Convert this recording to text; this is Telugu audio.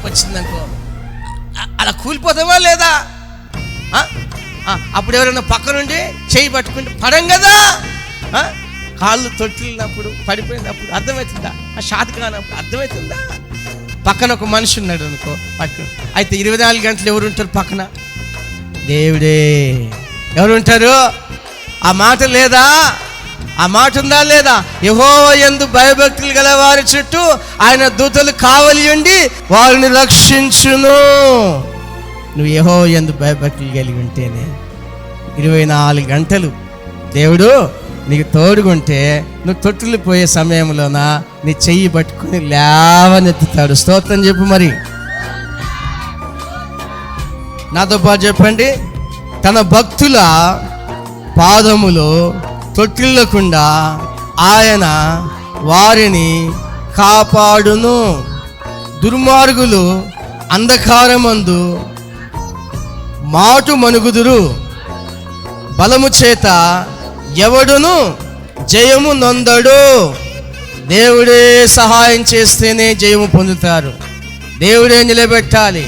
వచ్చిందనుకో అలా కూలిపోతామా లేదా? అప్పుడు ఎవరైనా పక్క నుండి చేయి పట్టుకుంటే పడం కదా. కాళ్ళు తొట్టినప్పుడు పడిపోయినప్పుడు అర్థమవుతుందా? షాతి కానప్పుడు అర్థమవుతుందా? పక్కన ఒక మనిషి ఉన్నాడు అనుకో పట్టుకుని, అయితే 24 గంటలు ఎవరు ఉంటారు పక్కన? దేవుడే. ఎవరు ఉంటారు? ఆ మాట లేదా? ఆ మాట ఉందా లేదా? యెహోవా యందు భయభక్తులు గల వారి చుట్టూ ఆయన దూతలు కావలి ఉండి వారిని రక్షించును. నువ్వు యెహోవా యందు భయభక్తులు కలిగి ఉంటేనే 24 గంటలు దేవుడు నీకు తోడుగుంటే నువ్వు తొట్టులు పోయే సమయంలోన నీ చెయ్యి పట్టుకుని లేవనెత్తుతాడు. స్తోత్రం చెప్పు. మరి నాతో పాటు చెప్పండి. తన భక్తుల పాదములు తొట్టిల్లకుండా ఆయన వారిని కాపాడును. దుర్మార్గులు అంధకారమందు మాటు మనుగుదురు, బలము చేత ఎవడును జయము నొందడు. దేవుడే సహాయం చేస్తేనే జయము పొందుతారు. దేవుడే నిలబెట్టాలి.